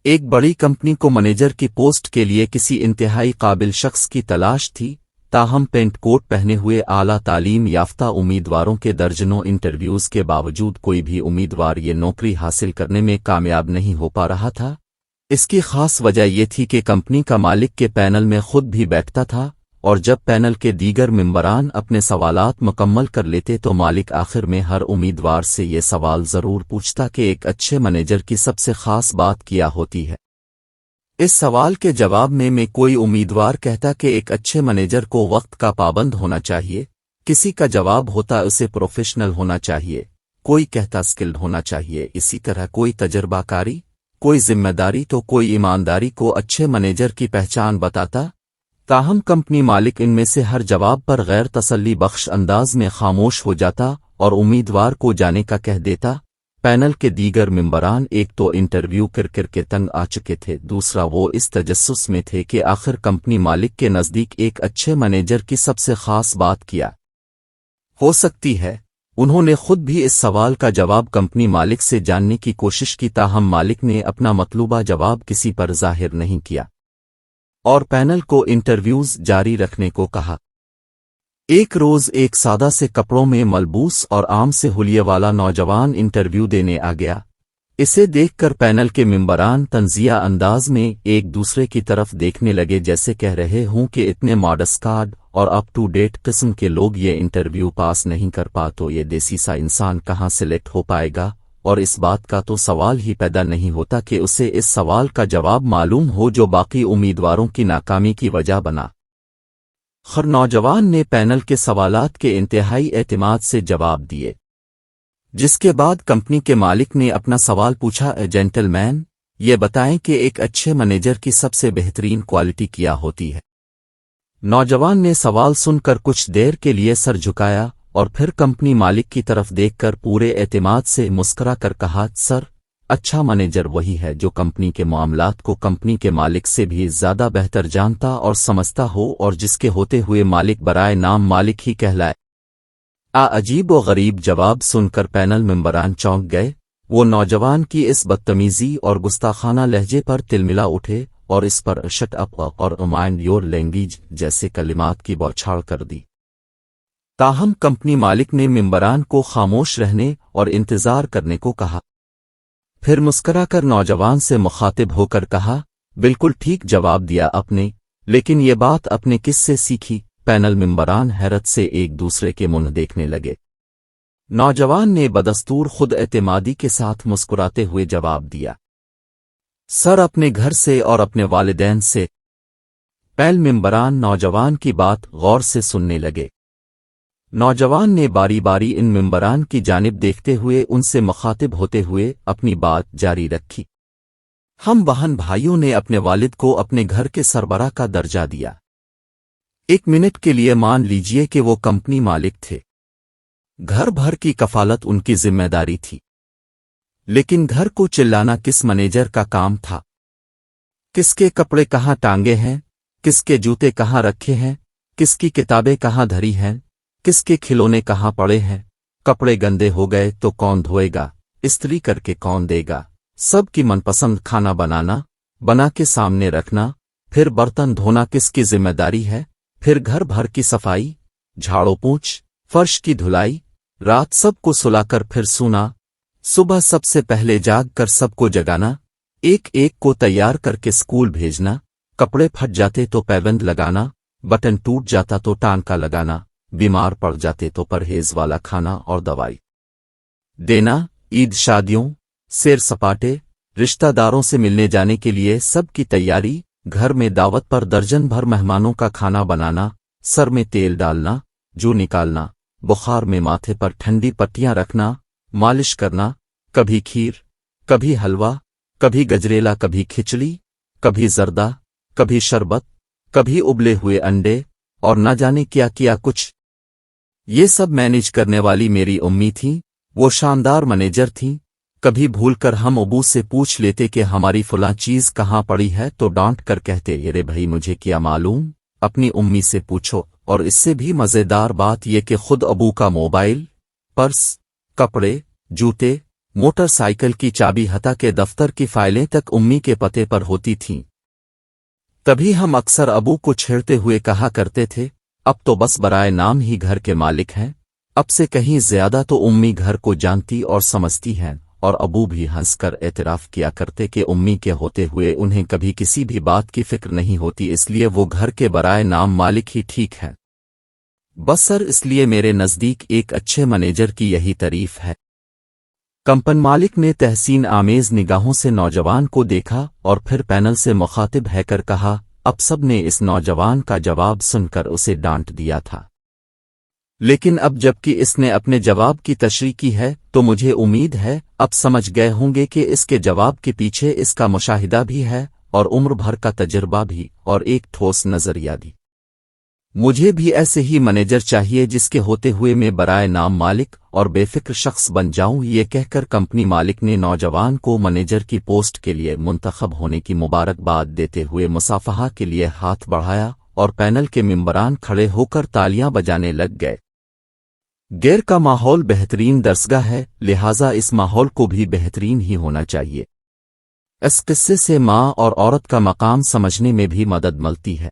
ایک بڑی کمپنی کو مینیجر کی پوسٹ کے لیے کسی انتہائی قابل شخص کی تلاش تھی، تاہم پینٹ کوٹ پہنے ہوئے اعلیٰ تعلیم یافتہ امیدواروں کے درجنوں انٹرویوز کے باوجود کوئی بھی امیدوار یہ نوکری حاصل کرنے میں کامیاب نہیں ہو پا رہا تھا۔ اس کی خاص وجہ یہ تھی کہ کمپنی کا مالک کے پینل میں خود بھی بیٹھتا تھا، اور جب پینل کے دیگر ممبران اپنے سوالات مکمل کر لیتے تو مالک آخر میں ہر امیدوار سے یہ سوال ضرور پوچھتا کہ ایک اچھے مینیجر کی سب سے خاص بات کیا ہوتی ہے۔ اس سوال کے جواب میں کوئی امیدوار کہتا کہ ایک اچھے مینیجر کو وقت کا پابند ہونا چاہیے، کسی کا جواب ہوتا اسے پروفیشنل ہونا چاہیے، کوئی کہتا سکلڈ ہونا چاہیے، اسی طرح کوئی تجربہ کاری، کوئی ذمہ داری تو کوئی ایمانداری کو اچھے مینیجر کی پہچان بتاتا۔ تاہم کمپنی مالک ان میں سے ہر جواب پر غیر تسلی بخش انداز میں خاموش ہو جاتا اور امیدوار کو جانے کا کہہ دیتا۔ پینل کے دیگر ممبران ایک تو انٹرویو کر کے تنگ آ چکے تھے، دوسرا وہ اس تجسس میں تھے کہ آخر کمپنی مالک کے نزدیک ایک اچھے مینیجر کی سب سے خاص بات کیا ہو سکتی ہے۔ انہوں نے خود بھی اس سوال کا جواب کمپنی مالک سے جاننے کی کوشش کی، تاہم مالک نے اپنا مطلوبہ جواب کسی پر ظاہر نہیں کیا اور پینل کو انٹرویوز جاری رکھنے کو کہا۔ ایک روز ایک سادہ سے کپڑوں میں ملبوس اور عام سے حلیے والا نوجوان انٹرویو دینے آ گیا۔ اسے دیکھ کر پینل کے ممبران طنزیہ انداز میں ایک دوسرے کی طرف دیکھنے لگے، جیسے کہہ رہے ہوں کہ اتنے ماڈرن کارڈ اور اپ ٹو ڈیٹ قسم کے لوگ یہ انٹرویو پاس نہیں کر پا تو یہ دیسی سا انسان کہاں سلیکٹ ہو پائے گا، اور اس بات کا تو سوال ہی پیدا نہیں ہوتا کہ اسے اس سوال کا جواب معلوم ہو جو باقی امیدواروں کی ناکامی کی وجہ بنا۔ خر نوجوان نے پینل کے سوالات کے انتہائی اعتماد سے جواب دیے، جس کے بعد کمپنی کے مالک نے اپنا سوال پوچھا، جینٹل مین، یہ بتائیں کہ ایک اچھے مینیجر کی سب سے بہترین کوالٹی کیا ہوتی ہے؟ نوجوان نے سوال سن کر کچھ دیر کے لیے سر جھکایا اور پھر کمپنی مالک کی طرف دیکھ کر پورے اعتماد سے مسکرا کر کہا، سر، اچھا مینیجر وہی ہے جو کمپنی کے معاملات کو کمپنی کے مالک سے بھی زیادہ بہتر جانتا اور سمجھتا ہو اور جس کے ہوتے ہوئے مالک برائے نام مالک ہی کہلائے۔ عجیب و غریب جواب سن کر پینل ممبران چونک گئے۔ وہ نوجوان کی اس بدتمیزی اور گستاخانہ لہجے پر تلملا اٹھے اور اس پر شٹ اپ اور مائنڈ یور لینگویج جیسے کلمات کی بوچھاڑ کر دی۔ تاہم کمپنی مالک نے ممبران کو خاموش رہنے اور انتظار کرنے کو کہا، پھر مسکرا کر نوجوان سے مخاطب ہو کر کہا، بالکل ٹھیک جواب دیا آپ نے، لیکن یہ بات آپ نے کس سے سیکھی؟ پینل ممبران حیرت سے ایک دوسرے کے منہ دیکھنے لگے۔ نوجوان نے بدستور خود اعتمادی کے ساتھ مسکراتے ہوئے جواب دیا، سر، اپنے گھر سے اور اپنے والدین سے۔ پینل ممبران نوجوان کی بات غور سے سننے لگے۔ نوجوان نے باری باری ان ممبران کی جانب دیکھتے ہوئے ان سے مخاطب ہوتے ہوئے اپنی بات جاری رکھی، ہم بہن بھائیوں نے اپنے والد کو اپنے گھر کے سربراہ کا درجہ دیا۔ ایک منٹ کے لیے مان لیجئے کہ وہ کمپنی مالک تھے، گھر بھر کی کفالت ان کی ذمہ داری تھی، لیکن گھر کو چلانا کس مینیجر کا کام تھا؟ کس کے کپڑے کہاں ٹانگے ہیں، کس کے جوتے کہاں رکھے ہیں، کس کی کتابیں کہاں دھری ہیں، کس کے کھلونے کہاں پڑے ہیں، کپڑے گندے ہو گئے تو کون دھوئے گا، استری کر کے کون دے گا، سب کی من پسند کھانا بنا کے سامنے رکھنا، پھر برتن دھونا کس کی ذمہ داری ہے، پھر گھر بھر کی صفائی، جھاڑو پونچھ، فرش کی دھلائی، رات سب کو سلا کر پھر سونا، صبح سب سے پہلے جاگ کر سب کو جگانا، ایک ایک کو تیار کر کے اسکول بھیجنا، کپڑے پھٹ جاتے تو پیبند لگانا، بٹن ٹوٹ جاتا تو ٹانکا لگانا، بیمار پڑ جاتے تو پرہیز والا کھانا اور دوائی دینا، عید، شادیوں، سیر سپاٹے، رشتہ داروں سے ملنے جانے کے لیے سب کی تیاری، گھر میں دعوت پر درجن بھر مہمانوں کا کھانا بنانا، سر میں تیل ڈالنا، جو نکالنا، بخار میں ماتھے پر ٹھنڈی پٹیاں رکھنا، مالش کرنا، کبھی کھیر، کبھی حلوہ، کبھی گجریلا، کبھی کھچڑی، کبھی زردہ، کبھی شربت، کبھی ابلے ہوئے انڈے، اور نہ جانے کیا کیا کچھ۔ یہ سب مینیج کرنے والی میری امی تھیں، وہ شاندار مینیجر تھیں۔ کبھی بھول کر ہم ابو سے پوچھ لیتے کہ ہماری فلاں چیز کہاں پڑی ہے تو ڈانٹ کر کہتے، ارے بھائی مجھے کیا معلوم، اپنی امی سے پوچھو۔ اور اس سے بھی مزیدار بات یہ کہ خود ابو کا موبائل، پرس، کپڑے، جوتے، موٹر سائیکل کی چابی حتیٰ کہ دفتر کی فائلیں تک امی کے پتے پر ہوتی تھیں۔ تبھی ہم اکثر ابو کو چھیڑتے ہوئے کہا کرتے تھے، اب تو بس برائے نام ہی گھر کے مالک ہیں، اب سے کہیں زیادہ تو امی گھر کو جانتی اور سمجھتی ہیں، اور ابو بھی ہنس کر اعتراف کیا کرتے کہ امی کے ہوتے ہوئے انہیں کبھی کسی بھی بات کی فکر نہیں ہوتی، اس لیے وہ گھر کے برائے نام مالک ہی ٹھیک ہے۔ بس سر، اس لیے میرے نزدیک ایک اچھے مینیجر کی یہی تعریف ہے۔ کمپن مالک نے تحسین آمیز نگاہوں سے نوجوان کو دیکھا اور پھر پینل سے مخاطب ہے کر کہا، اب سب نے اس نوجوان کا جواب سن کر اسے ڈانٹ دیا تھا، لیکن اب جبکہ اس نے اپنے جواب کی تشریح کی ہے تو مجھے امید ہے اب سمجھ گئے ہوں گے کہ اس کے جواب کے پیچھے اس کا مشاہدہ بھی ہے اور عمر بھر کا تجربہ بھی اور ایک ٹھوس نظریہ بھی۔ مجھے بھی ایسے ہی مینیجر چاہیے جس کے ہوتے ہوئے میں برائے نام مالک اور بے فکر شخص بن جاؤں۔ یہ کہہ کر کمپنی مالک نے نوجوان کو مینیجر کی پوسٹ کے لیے منتخب ہونے کی مبارکباد دیتے ہوئے مصافحہ کے لیے ہاتھ بڑھایا اور پینل کے ممبران کھڑے ہو کر تالیاں بجانے لگ گئے۔ گیر کا ماحول بہترین درسگاہ ہے، لہٰذا اس ماحول کو بھی بہترین ہی ہونا چاہیے۔ اس قصے سے ماں اور عورت کا مقام سمجھنے میں بھی مدد ملتی ہے۔